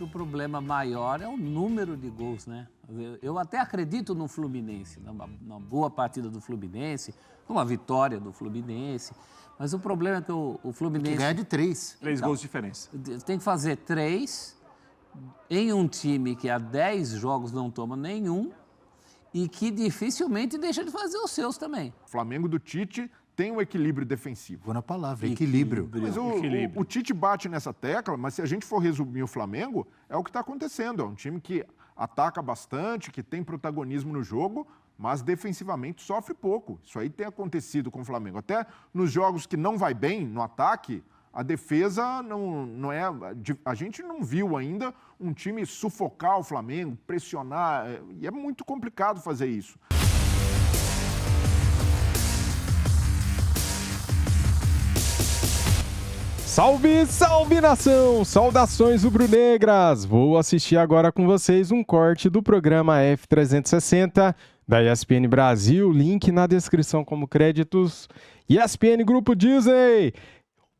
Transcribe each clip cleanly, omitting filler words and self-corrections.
que o problema maior é o número de gols, né? Eu até acredito no Fluminense, numa boa partida do Fluminense, uma vitória do Fluminense, mas o problema é que o Fluminense... Tem que ganhar de 3. 3 gols de diferença. Tem que fazer 3 em um time que há 10 jogos não toma nenhum e que dificilmente deixa de fazer os seus também. O Flamengo do Tite tem um equilíbrio defensivo. Vou na palavra, equilíbrio. Mas o Tite bate nessa tecla, mas se a gente for resumir o Flamengo, é o que está acontecendo. É um time que ataca bastante, que tem protagonismo no jogo, mas defensivamente sofre pouco. Isso aí tem acontecido com o Flamengo. Até nos jogos que não vai bem no ataque, a defesa não é... A gente não viu ainda um time sufocar o Flamengo, pressionar, e é muito complicado fazer isso. Salve, salve nação! Saudações rubro-negras! Vou assistir agora com vocês um corte do programa F360 da ESPN Brasil, link na descrição como créditos. ESPN Grupo Disney!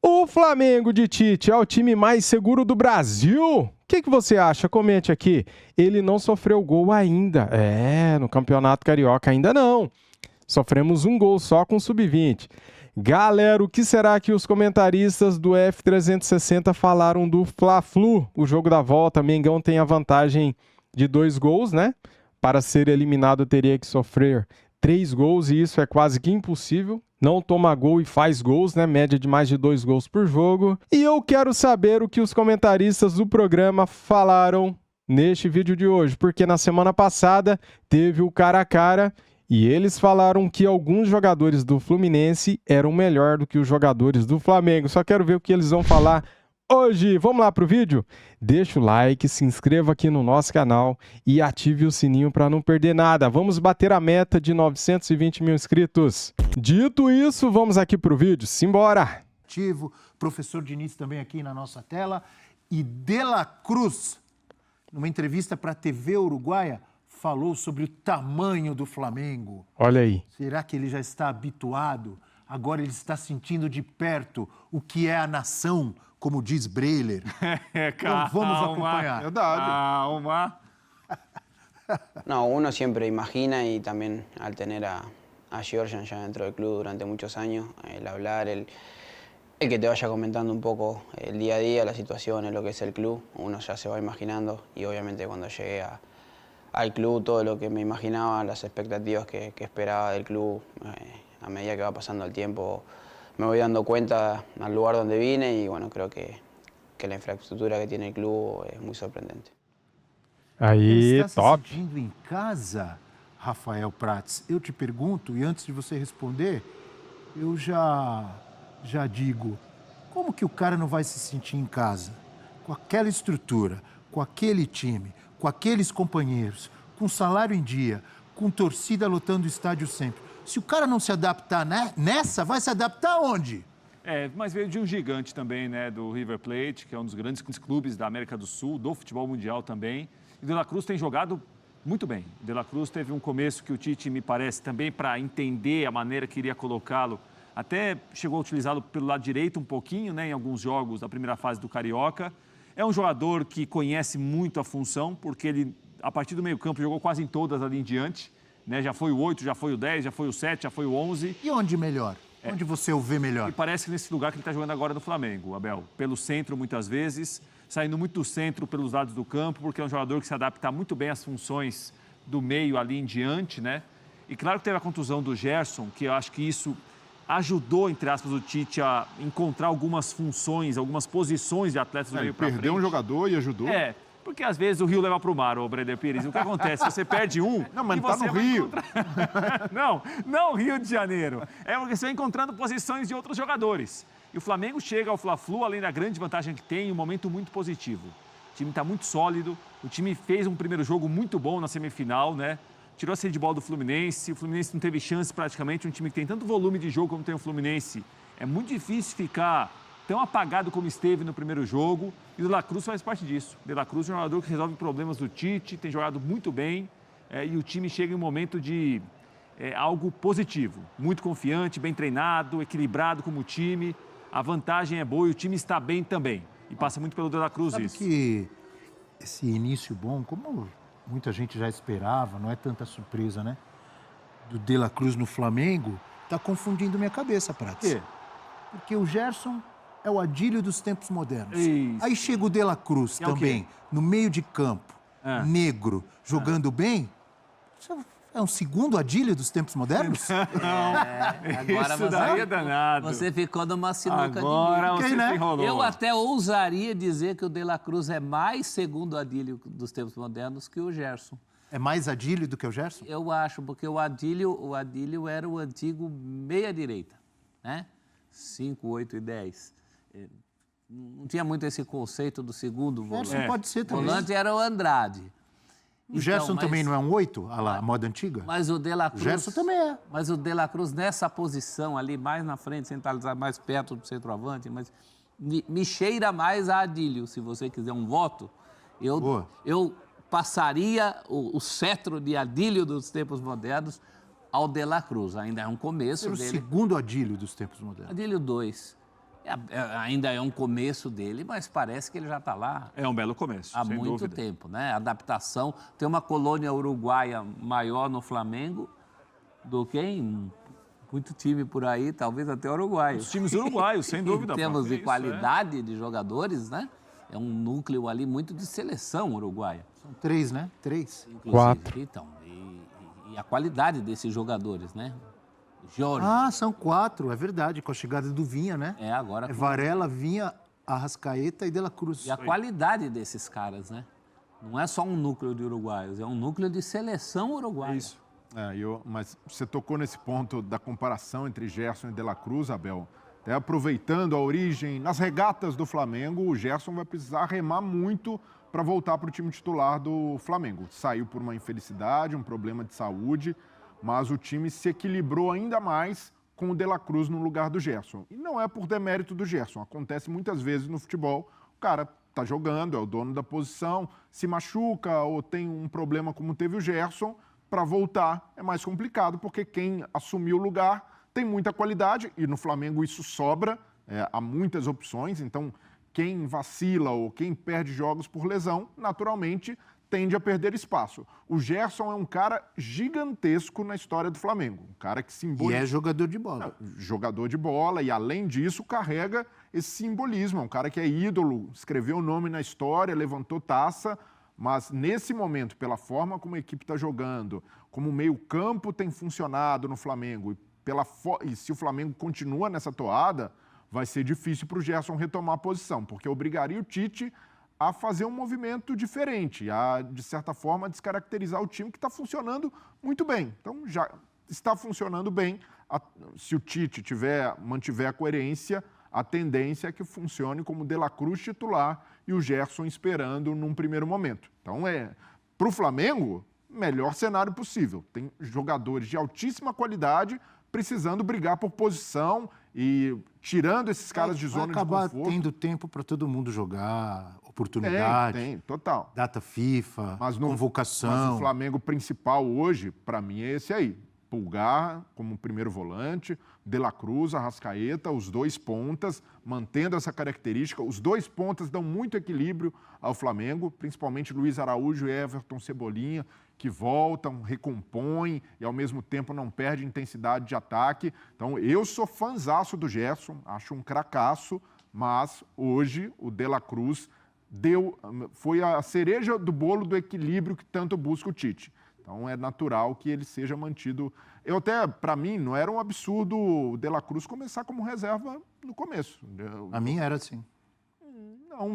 O Flamengo de Tite é o time mais seguro do Brasil? O que você acha? Comente aqui. Ele não sofreu gol ainda. No Campeonato Carioca ainda não. Sofremos um gol só com o Sub-20. Galera, o que será que os comentaristas do F360 falaram do Fla-Flu? O jogo da volta, Mengão tem a vantagem de 2 gols, né? Para ser eliminado teria que sofrer 3 gols e isso é quase que impossível. Não toma gol e faz gols, né? Média de mais de 2 gols por jogo. E eu quero saber o que os comentaristas do programa falaram neste vídeo de hoje, porque na semana passada teve o cara a cara e eles falaram que alguns jogadores do Fluminense eram melhor do que os jogadores do Flamengo. Só quero ver o que eles vão falar hoje. Vamos lá pro vídeo? Deixa o like, se inscreva aqui no nosso canal e ative o sininho para não perder nada. Vamos bater a meta de 920 mil inscritos. Dito isso, vamos aqui pro vídeo. Simbora! Professor Diniz também aqui na nossa tela. E De La Cruz, numa entrevista para a TV Uruguaia, falou sobre o tamanho do Flamengo. Olha aí. Será que ele já está habituado? Agora ele está sentindo de perto o que é a nação, como diz Breler. Calma, então vamos acompanhar. Calma. No, uno siempre imagina y también al tener a Georgian ya dentro del club durante muchos años, el hablar, el que te vaya comentando un poco el día a día, las situaciones, lo que es el club, uno ya se va imaginando y obviamente cuando llegué al club todo lo que me imaginaba, las expectativas que esperaba del club, a medida que va pasando el tiempo me voy dando cuenta al lugar donde vine y bueno, creo que la infraestructura que tiene el club es muy sorprendente. Aí, Ele está top. se sentindo em casa, Rafael Prats? Eu te pergunto, e antes de você responder, eu já digo, como que o cara não vai se sentir em casa? Com aquela estrutura, com aquele time, com aqueles companheiros, com salário em dia, com torcida lotando o estádio sempre. Se o cara não se adaptar nessa, vai se adaptar onde? Mas veio de um gigante também, né, do River Plate, que é um dos grandes clubes da América do Sul, do futebol mundial também. E De La Cruz tem jogado muito bem. De La Cruz teve um começo que o Tite, me parece, também para entender a maneira que iria colocá-lo, até chegou a utilizá-lo pelo lado direito um pouquinho, né, em alguns jogos da primeira fase do Carioca. É um jogador que conhece muito a função, porque ele, a partir do meio-campo, jogou quase em todas ali em diante. Né? Já foi o 8, já foi o 10, já foi o 7, já foi o 11. E onde melhor? Onde você o vê melhor? E parece que nesse lugar que ele está jogando agora no Flamengo, Abel. Pelo centro, muitas vezes, saindo muito do centro pelos lados do campo, porque é um jogador que se adapta muito bem às funções do meio ali em diante, né? E claro que teve a contusão do Gerson, que eu acho que isso ajudou, entre aspas, o Tite a encontrar algumas funções, algumas posições de atletas do meio para frente. Perdeu um jogador e ajudou. Porque às vezes o Rio leva para o mar, ô Breder Pires. O que acontece? Você perde um. Não, mas e tá você no vai Rio. Não Rio de Janeiro. É porque você vai encontrando posições de outros jogadores. E o Flamengo chega ao Fla-Flu, além da grande vantagem que tem, um momento muito positivo. O time está muito sólido. O time fez um primeiro jogo muito bom na semifinal, né? Tirou a sede de bola do Fluminense. O Fluminense não teve chance praticamente. Um time que tem tanto volume de jogo como tem o Fluminense. É muito difícil ficar tão apagado como esteve no primeiro jogo. E o De La Cruz faz parte disso. De La Cruz é um jogador que resolve problemas do Tite, tem jogado muito bem. E o time chega em um momento de algo positivo. Muito confiante, bem treinado, equilibrado como time. A vantagem é boa e o time está bem também. E passa muito pelo De La Cruz Sabe isso. que esse início bom, como muita gente já esperava, não é tanta surpresa, né? Do De La Cruz no Flamengo, tá confundindo minha cabeça, Prats. Por quê? Porque o Gerson é o Adílio dos tempos modernos. Isso. Aí chega o De La Cruz É o também, no meio de campo, negro, jogando bem. Isso é um segundo Adílio dos tempos modernos? Agora Isso daí é danado. você ficou numa sinuca Agora de você Quem, né? se enrolou. Eu até ousaria dizer que o De La Cruz é mais segundo Adílio dos tempos modernos que o Gerson. É mais Adílio do que o Gerson? Eu acho, porque o Adílio era o antigo meia-direita, né? 5, 8 e 10. Não tinha muito esse conceito do segundo volante. Gerson pode ser O também. volante era o Andrade. O Gerson também não é um 8, a moda antiga? Mas o De La Cruz... O Gerson também é. Mas o De La Cruz nessa posição ali, mais na frente, centralizado, mais perto do centroavante, mas me cheira mais a Adílio. Se você quiser um voto, eu passaria o cetro de Adílio dos tempos modernos ao De La Cruz. Ainda é um começo Era o dele. segundo Adílio dos tempos modernos. Adílio 2. Ainda é um começo dele, mas parece que ele já está lá É um belo começo, há sem muito dúvida. tempo, né? Adaptação. Tem uma colônia uruguaia maior no Flamengo do que em muito time por aí, talvez até uruguaio. Os times uruguaios, sem dúvida. Em termos de Isso, qualidade de jogadores, né? É um núcleo ali muito de seleção uruguaia. São 3, né? 3. Inclusive. 4. Então, e a qualidade desses jogadores, né? Jorge. Ah, são 4, é verdade, com a chegada do Vinha, né? Agora. É Varela, Vinha, Arrascaeta e De La Cruz. E a qualidade desses caras, né? Não é só um núcleo de uruguaios, é um núcleo de seleção uruguaia. Isso. Mas você tocou nesse ponto da comparação entre Gerson e De La Cruz, Abel. Até aproveitando a origem, nas regatas do Flamengo, o Gerson vai precisar remar muito para voltar para o time titular do Flamengo. Saiu por uma infelicidade, um problema de saúde, mas o time se equilibrou ainda mais com o De La Cruz no lugar do Gerson. E não é por demérito do Gerson, acontece muitas vezes no futebol, o cara está jogando, é o dono da posição, se machuca ou tem um problema como teve o Gerson, para voltar é mais complicado, porque quem assumiu o lugar tem muita qualidade, e no Flamengo isso sobra, há muitas opções, então quem vacila ou quem perde jogos por lesão, naturalmente tende a perder espaço. O Gerson é um cara gigantesco na história do Flamengo, um cara que simboliza... E é jogador de bola. Jogador de bola, e além disso carrega esse simbolismo, é um cara que é ídolo, escreveu o nome na história, levantou taça, mas nesse momento, pela forma como a equipe está jogando, como o meio-campo tem funcionado no Flamengo, e se o Flamengo continua nessa toada, vai ser difícil para o Gerson retomar a posição, porque obrigaria o Tite a fazer um movimento diferente, a, de certa forma, descaracterizar o time que está funcionando muito bem. Então, já está funcionando bem. Se o Tite mantiver a coerência, a tendência é que funcione como De La Cruz titular e o Gerson esperando num primeiro momento. Então, para o Flamengo, melhor cenário possível. Tem jogadores de altíssima qualidade precisando brigar por posição e tirando esses caras de zona de conforto. Vai acabar tendo tempo para todo mundo jogar, oportunidade. Tem, total. Data FIFA, convocação. Mas o Flamengo principal hoje, para mim, é esse aí. Pulgar como primeiro volante, De La Cruz, Arrascaeta, os dois pontas, mantendo essa característica. Os dois pontas dão muito equilíbrio ao Flamengo, principalmente Luiz Araújo e Everton Cebolinha, que voltam, recompõem e, ao mesmo tempo, não perdem intensidade de ataque. Então, eu sou fãzaço do Gerson, acho um cracaço, mas hoje o De La Cruz foi a cereja do bolo do equilíbrio que tanto busca o Tite. Então, é natural que ele seja mantido. Para mim, não era um absurdo o De La Cruz começar como reserva no começo. A mim era assim. Não,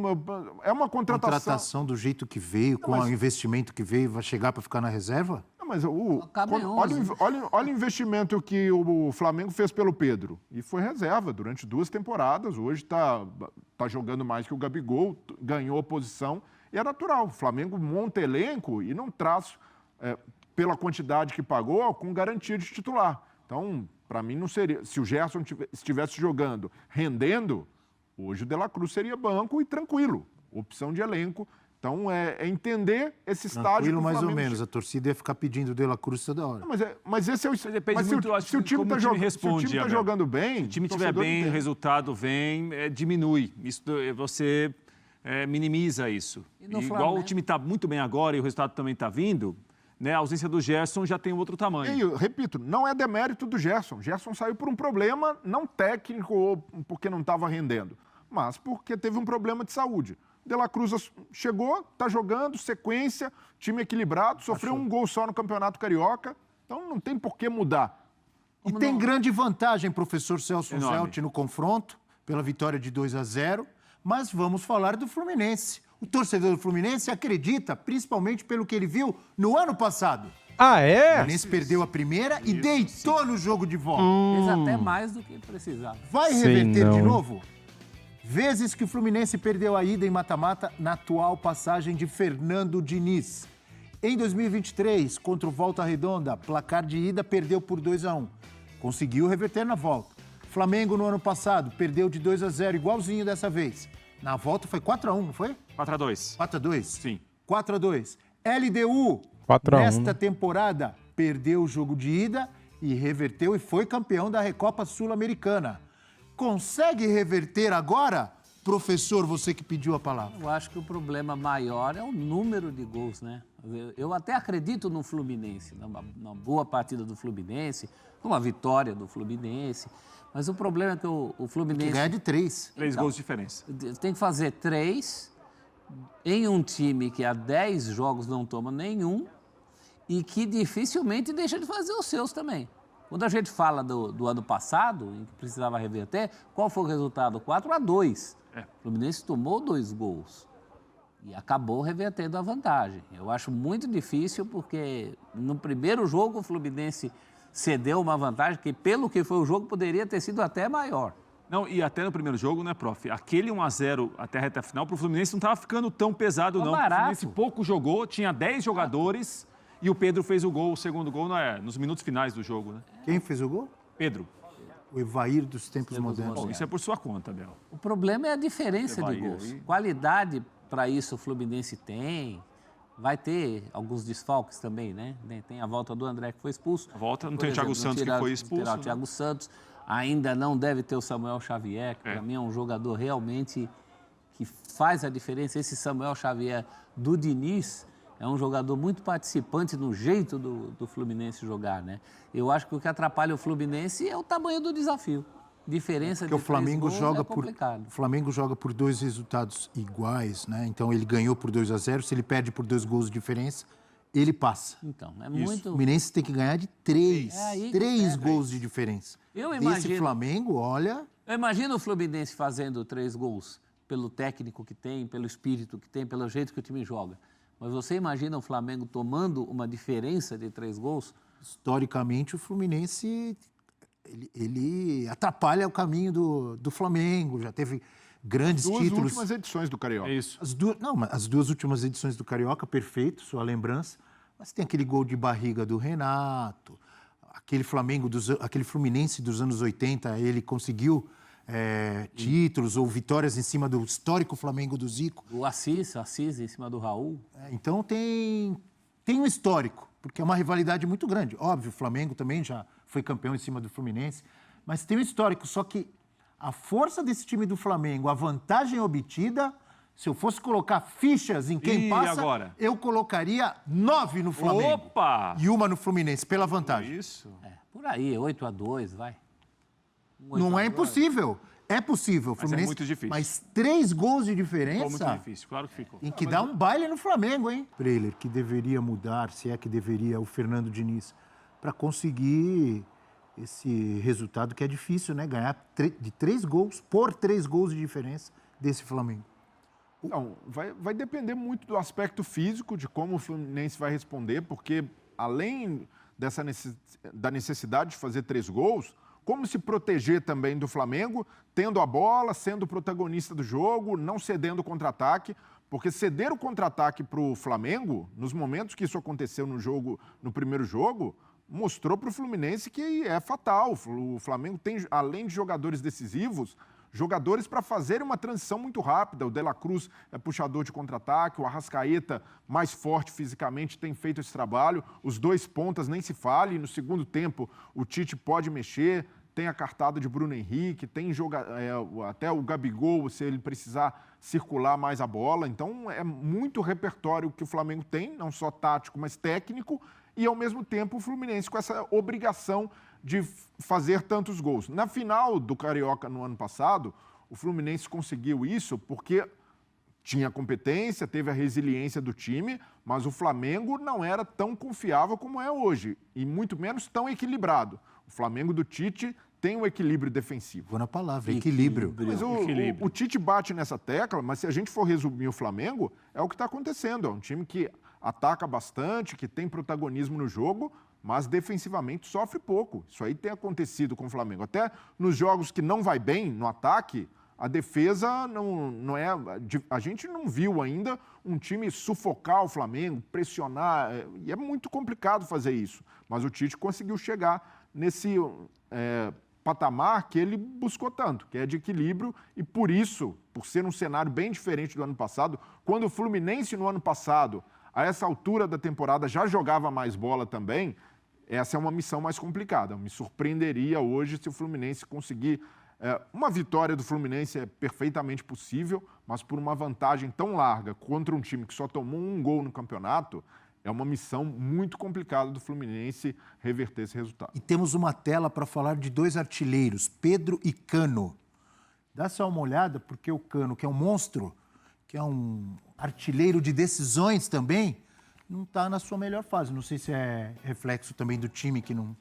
é uma contratação. Contratação do jeito que veio, com o investimento que veio, vai chegar para ficar na reserva? Não, mas olha o investimento que o Flamengo fez pelo Pedro. E foi reserva durante 2 temporadas. Hoje está jogando mais que o Gabigol, ganhou a posição. E é natural. O Flamengo monta elenco e não traz... pela quantidade que pagou, com garantia de titular. Então, para mim, não seria... Se o Gerson estivesse jogando, rendendo, hoje o De La Cruz seria banco e tranquilo. Opção de elenco. Então, é entender esse estágio... Tranquilo, mais ou menos. A torcida ia ficar pedindo o De La Cruz toda hora. Não, mas esse é o... Depende muito, se o time está jogando bem... Se o time estiver bem, o resultado vem, diminui. Isso você... minimiza isso. E no Igual Flamengo? o time está muito bem agora e o resultado também está vindo, né? A ausência do Gerson já tem outro tamanho. E eu repito, não é demérito do Gerson. Gerson saiu por um problema não técnico ou porque não estava rendendo, mas porque teve um problema de saúde. De La Cruz chegou, está jogando, sequência, time equilibrado, sofreu um gol só no Campeonato Carioca, então não tem por que mudar. E tem grande vantagem, professor Celso Enorme. Zelt, no confronto, pela vitória de 2-0. Mas vamos falar do Fluminense. O torcedor do Fluminense acredita, principalmente pelo que ele viu no ano passado. Ah, O é? Fluminense perdeu a primeira e deitou no jogo de volta. Fez até mais do que precisava. Vai Sei reverter não, de hein? novo? Vezes que o Fluminense perdeu a ida em mata-mata na atual passagem de Fernando Diniz. Em 2023, contra o Volta Redonda, placar de ida perdeu por 2-1. Conseguiu reverter na volta. Flamengo no ano passado perdeu de 2-0, igualzinho dessa vez. Na volta foi 4-1, não foi? 4-2. 4-2? Sim. 4-2. LDU, 4-1, nesta né? temporada, perdeu o jogo de ida e reverteu e foi campeão da Recopa Sul-Americana. Consegue reverter agora? Professor, você que pediu a palavra. Eu acho que o problema maior é o número de gols, né? Eu até acredito no Fluminense, numa boa partida do Fluminense, uma vitória do Fluminense, mas o problema é que o Que Fluminense ganha de 3. 3 gols de diferença. tem que fazer 3 em um time que há 10 jogos não toma nenhum e que dificilmente deixa de fazer os seus também. Quando a gente fala do ano passado, em que precisava reverter, qual foi o resultado? 4-2. O Fluminense tomou 2 gols e acabou revertendo a vantagem. Eu acho muito difícil porque no primeiro jogo o Fluminense cedeu uma vantagem que, pelo que foi o jogo, poderia ter sido até maior. Não, e até no primeiro jogo, né, prof? Aquele 1-0 até a reta final, para o Fluminense não estava ficando tão pesado, não. Barato. O Fluminense pouco jogou, tinha 10 jogadores e o Pedro fez o gol, o segundo gol, nos minutos finais do jogo, né? Quem fez o gol? Pedro, O Evair dos tempos modernos. bom, isso é por sua conta, Bel. O problema é a diferença de Você vai gols. aí. Qualidade para isso o Fluminense tem. Vai ter alguns desfalques também, né? Tem a volta do André que foi expulso. A volta, não Por tem o Thiago exemplo, Santos que tirar- foi expulso, tirar o né? Thiago Santos. Ainda não deve ter o Samuel Xavier, que É. para mim é um jogador realmente que faz a diferença. Esse Samuel Xavier do Diniz é um jogador muito participante no jeito do Fluminense jogar, né? Eu acho que o que atrapalha o Fluminense é o tamanho do desafio. Diferença Porque de o Flamengo 3 gols joga é complicado. o Flamengo joga por 2 resultados iguais, né? Então ele ganhou por 2-0, se ele perde por 2 gols de diferença, ele passa. Então, é O muito... Fluminense tem que ganhar de 3. É aí que 3 pega gols de diferença. Eu Desse imagino- Flamengo, olha, Eu imagino o Fluminense fazendo 3 gols pelo técnico que tem, pelo espírito que tem, pelo jeito que o time joga. Mas você imagina o Flamengo tomando uma diferença de 3 gols? historicamente o Fluminense ele atrapalha o caminho do Flamengo, já teve grandes Duas títulos. últimas edições do Carioca. É isso. As duas últimas edições do Carioca, perfeito, sua lembrança. Mas tem aquele gol de barriga do Renato, aquele Fluminense dos anos 80, ele conseguiu títulos ou vitórias em cima do histórico Flamengo do Zico. O Assis em cima do Raul. Então tem um histórico, porque é uma rivalidade muito grande. Óbvio, o Flamengo também já foi campeão em cima do Fluminense, mas tem um histórico, só que a força desse time do Flamengo, a vantagem obtida, se eu fosse colocar fichas em quem E passa, agora? eu colocaria 9 no Flamengo. Opa! E uma no Fluminense, pela vantagem. Isso. Por aí, 8-2, vai. Não é impossível. É possível, Mas é Fluminense. muito difícil. Mas 3 gols de Ficou diferença. muito difícil, claro que ficou. Tem que dar um baile no Flamengo, hein? Trailer, que deveria mudar, se é que deveria, o Fernando Diniz, para conseguir esse resultado que é difícil, né? Ganhar de 3 gols, por 3 gols de diferença desse Flamengo. Então, vai depender muito do aspecto físico, de como o Fluminense vai responder, porque além da necessidade de fazer 3 gols, como se proteger também do Flamengo, tendo a bola, sendo protagonista do jogo, não cedendo o contra-ataque, porque ceder o contra-ataque para o Flamengo, nos momentos que isso aconteceu no primeiro jogo, mostrou para o Fluminense que é fatal. O Flamengo tem, além de jogadores decisivos, jogadores para fazer uma transição muito rápida. O De La Cruz é puxador de contra-ataque, o Arrascaeta, mais forte fisicamente, tem feito esse trabalho. Os 2 pontas nem se fale. No segundo tempo, o Tite pode mexer. tem a cartada de Bruno Henrique, tem até o Gabigol, se ele precisar circular mais a bola. Então, é muito repertório que o Flamengo tem, não só tático, mas técnico, e, ao mesmo tempo, o Fluminense com essa obrigação de fazer tantos gols. Na final do Carioca no ano passado, o Fluminense conseguiu isso porque tinha competência, teve a resiliência do time, mas o Flamengo não era tão confiável como é hoje, e muito menos tão equilibrado. O Flamengo do Tite tem um equilíbrio defensivo. Vou na palavra, equilíbrio. Mas o Tite bate nessa tecla, mas se a gente for resumir o Flamengo, é o que está acontecendo. É um time que ataca bastante, que tem protagonismo no jogo, mas defensivamente sofre pouco. Isso aí tem acontecido com o Flamengo. Até nos jogos que não vai bem no ataque, a defesa não é... A gente não viu ainda um time sufocar o Flamengo, pressionar, e é muito complicado fazer isso. Mas o Tite conseguiu chegar nesse patamar que ele buscou tanto, que é de equilíbrio, e por isso, por ser um cenário bem diferente do ano passado, quando o Fluminense no ano passado, a essa altura da temporada, já jogava mais bola também, essa é uma missão mais complicada. Me surpreenderia hoje se o Fluminense conseguir... uma vitória do Fluminense é perfeitamente possível, mas por uma vantagem tão larga contra um time que só tomou um gol no campeonato, é uma missão muito complicada do Fluminense reverter esse resultado. E temos uma tela para falar de 2 artilheiros, Pedro e Cano. Dá só uma olhada, porque o Cano, que é um monstro, que é um artilheiro de decisões também, não está na sua melhor fase. Não sei se é reflexo também do time que não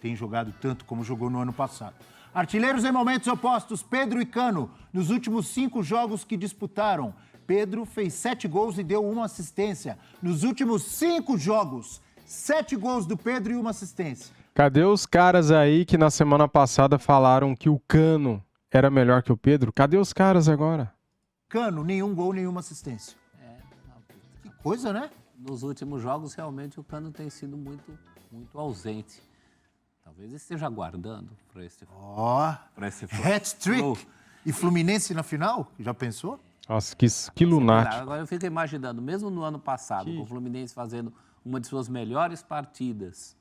tem jogado tanto como jogou no ano passado. Artilheiros em momentos opostos, Pedro e Cano, nos últimos 5 jogos que disputaram. Pedro fez 7 gols e deu 1 assistência. Nos últimos 5 jogos, 7 gols do Pedro e 1 assistência. Cadê os caras aí que na semana passada falaram que o Cano era melhor que o Pedro? Cadê os caras agora? Cano, nenhum gol, nenhuma assistência. Que coisa, né? Nos últimos jogos, realmente, o Cano tem sido muito ausente. Talvez esteja aguardando para esse... Hat-trick. E Fluminense na final? Já pensou? Nossa, que lunático. Agora eu fico imaginando, mesmo no ano passado, com o Fluminense fazendo uma de suas melhores partidas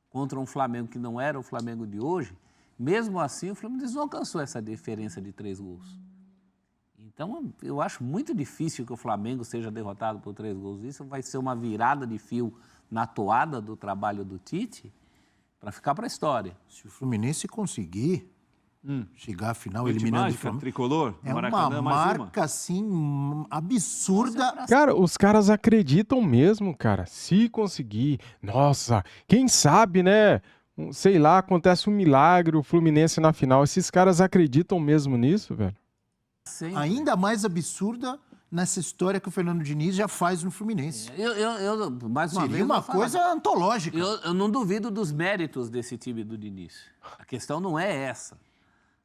contra um Flamengo que não era o Flamengo de hoje, mesmo assim o Fluminense não alcançou essa diferença de 3 gols. Então, eu acho muito difícil que o Flamengo seja derrotado por 3 gols. Isso vai ser uma virada de fio na toada do trabalho do Tite para ficar para a história. Se o Fluminense conseguir chegar à final Noite eliminando mágica, o Flamengo, tricolor, é Maracanã, uma mais marca assim absurda. Cara, os caras acreditam mesmo, cara. Se conseguir, nossa, quem sabe, né? Sei lá, acontece um milagre, o Fluminense na final. Esses caras acreditam mesmo nisso, velho? Sempre. Ainda mais absurda nessa história que o Fernando Diniz já faz no Fluminense. Eu mais uma Seria vez, uma vou falar. coisa antológica. Eu não duvido dos méritos desse time do Diniz. A questão não é essa.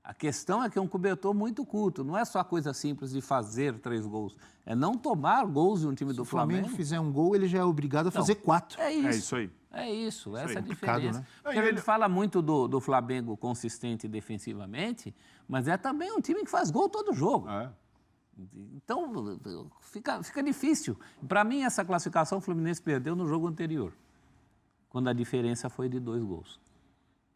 A questão é que é um cobertor muito curto. Não é só a coisa simples de fazer 3 gols. É não tomar gols de um time Se do o Flamengo Flamengo. fizer um gol, ele já é obrigado a fazer 4. É isso. É isso aí. É isso, essa é a complicado, diferença. né? Porque a gente fala muito do Flamengo consistente defensivamente, mas é também um time que faz gol todo jogo. Então, fica difícil. Para mim, essa classificação o Fluminense perdeu no jogo anterior, quando a diferença foi de 2 gols.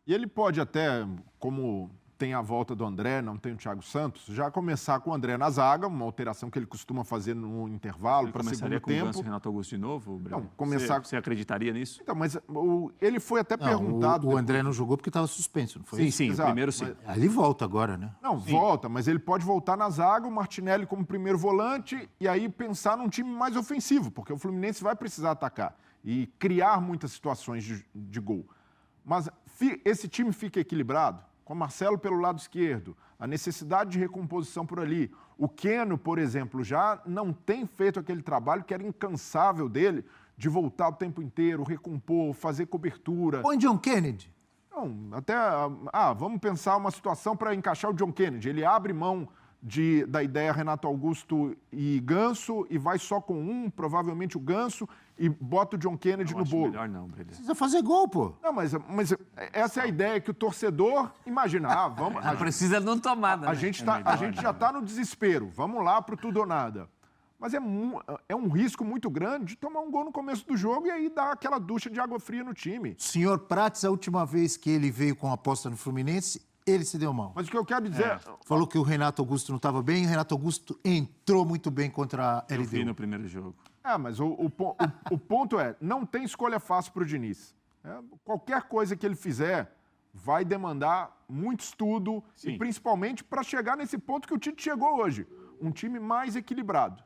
E ele pode até, como tem a volta do André, não tem o Thiago Santos, já começar com o André na zaga, uma alteração que ele costuma fazer no intervalo para segundo com o Ganso tempo. e Renato Augusto de novo, Breno? Não, começar... Você acreditaria nisso? Então, mas ele foi até perguntado... O André não jogou porque estava suspenso, não foi isso? Sim, Exato, primeiro sim. mas- Ali volta agora, né? Não, volta, mas ele pode voltar na zaga, o Martinelli como primeiro volante e aí pensar num time mais ofensivo, porque o Fluminense vai precisar atacar e criar muitas situações de gol. Mas esse time fica equilibrado, com o Marcelo pelo lado esquerdo, a necessidade de recomposição por ali. O Keno, por exemplo, já não tem feito aquele trabalho que era incansável dele, de voltar o tempo inteiro, recompor, fazer cobertura. Põe John Kennedy. Não, até... vamos pensar uma situação para encaixar o John Kennedy. Ele abre mão da ideia Renato Augusto e Ganso e vai só com provavelmente o Ganso, e bota o John Kennedy no bolo. Melhor não, Breno. Precisa fazer gol, pô. Não, mas essa é a ideia que o torcedor imagina. Vamos... Precisa não tomar, né? A gente já está no desespero. Vamos lá para o tudo ou nada. mas é um risco muito grande de tomar um gol no começo do jogo e aí dar aquela ducha de água fria no time. Senhor Prats, a última vez que ele veio com a aposta no Fluminense, ele se deu mal. Mas o que eu quero dizer... Falou que o Renato Augusto não estava bem, o Renato Augusto entrou muito bem contra a Eu vi LDU. no primeiro jogo. Mas o ponto é, não tem escolha fácil para o Diniz. Qualquer coisa que ele fizer vai demandar muito estudo, Sim. e principalmente para chegar nesse ponto que o Tite chegou hoje. Um time mais equilibrado.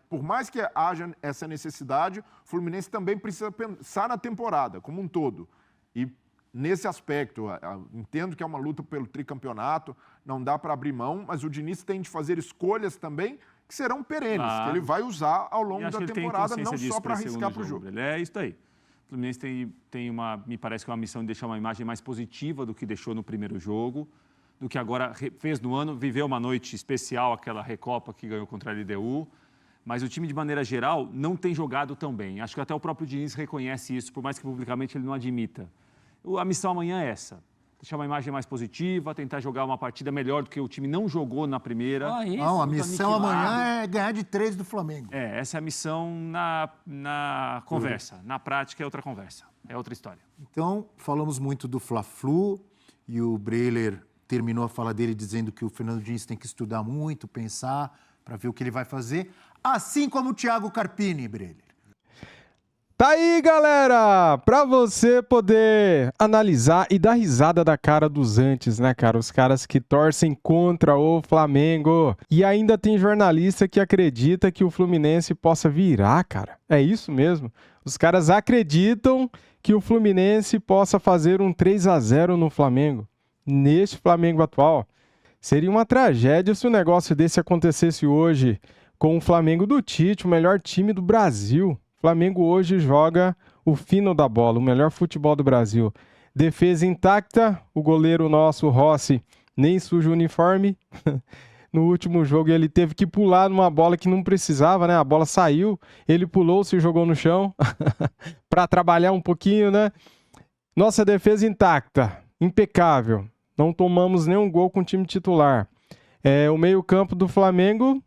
Por mais que haja essa necessidade, o Fluminense também precisa pensar na temporada como um todo. E nesse aspecto, entendo que é uma luta pelo tricampeonato, não dá para abrir mão, mas o Diniz tem de fazer escolhas também que serão perenes, que ele vai usar ao longo da temporada, não só para arriscar para o jogo. É isso aí. O Fluminense tem me parece que é uma missão de deixar uma imagem mais positiva do que deixou no primeiro jogo, do que agora fez no ano, viveu uma noite especial, aquela Recopa que ganhou contra a LDU, mas o time, de maneira geral, não tem jogado tão bem. Acho que até o próprio Diniz reconhece isso, por mais que publicamente ele não admita. A missão amanhã é essa. Deixar uma imagem mais positiva, tentar jogar uma partida melhor do que o time não jogou na primeira. Não, a missão amanhã é ganhar de 3 do Flamengo. Essa é a missão na conversa. Na prática é outra conversa, é outra história. Então, falamos muito do Fla-Flu e o Breler terminou a fala dele dizendo que o Fernando Diniz tem que estudar muito, pensar, para ver o que ele vai fazer, assim como o Thiago Carpini, Breler. Tá aí, galera, pra você poder analisar e dar risada da cara dos antes, né, cara? Os caras que torcem contra o Flamengo. E ainda tem jornalista que acredita que o Fluminense possa virar, cara. É isso mesmo. Os caras acreditam que o Fluminense possa fazer um 3-0 no Flamengo. Neste Flamengo atual. Seria uma tragédia se um negócio desse acontecesse hoje com o Flamengo do Tite, o melhor time do Brasil. O Flamengo hoje joga o fino da bola, o melhor futebol do Brasil. Defesa intacta, o goleiro nosso, Rossi, nem suja o uniforme. No último jogo ele teve que pular numa bola que não precisava, né? A bola saiu, ele pulou, se jogou no chão para trabalhar um pouquinho, né? Nossa defesa intacta, impecável. Não tomamos nenhum gol com o time titular. O meio-campo do Flamengo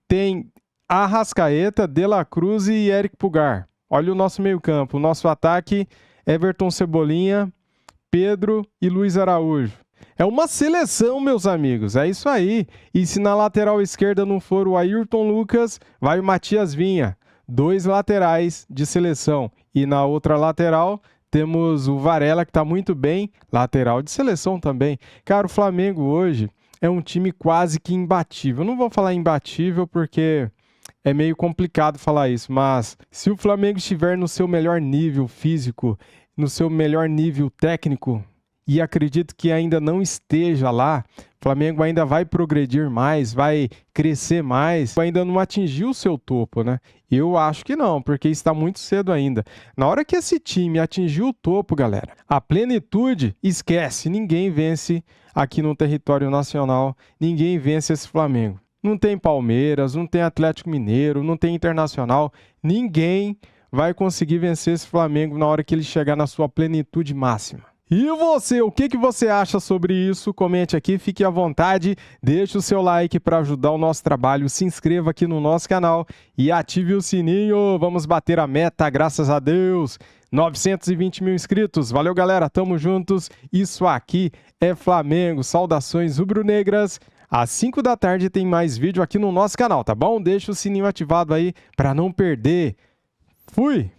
tem Arrascaeta, De La Cruz e Eric Pulgar. Olha o nosso meio-campo. O nosso ataque, Everton Cebolinha, Pedro e Luiz Araújo. É uma seleção, meus amigos. É isso aí. E se na lateral esquerda não for o Ayrton Lucas, vai o Matias Vinha. 2 laterais de seleção. E na outra lateral temos o Varela, que está muito bem. Lateral de seleção também. Cara, o Flamengo hoje é um time quase que imbatível. Eu não vou falar imbatível porque é meio complicado falar isso, mas se o Flamengo estiver no seu melhor nível físico, no seu melhor nível técnico, e acredito que ainda não esteja lá, o Flamengo ainda vai progredir mais, vai crescer mais, ainda não atingiu o seu topo, né? Eu acho que não, porque está muito cedo ainda. Na hora que esse time atingir o topo, galera, a plenitude, esquece, ninguém vence aqui no território nacional, ninguém vence esse Flamengo. Não tem Palmeiras, não tem Atlético Mineiro, não tem Internacional. Ninguém vai conseguir vencer esse Flamengo na hora que ele chegar na sua plenitude máxima. E você, o que você acha sobre isso? Comente aqui, fique à vontade, deixe o seu like para ajudar o nosso trabalho, se inscreva aqui no nosso canal e ative o sininho. Vamos bater a meta, graças a Deus. 920 mil inscritos. Valeu, galera, tamo juntos. Isso aqui é Flamengo. Saudações rubro-negras. Às 5 da tarde tem mais vídeo aqui no nosso canal, tá bom? Deixa o sininho ativado aí para não perder. Fui!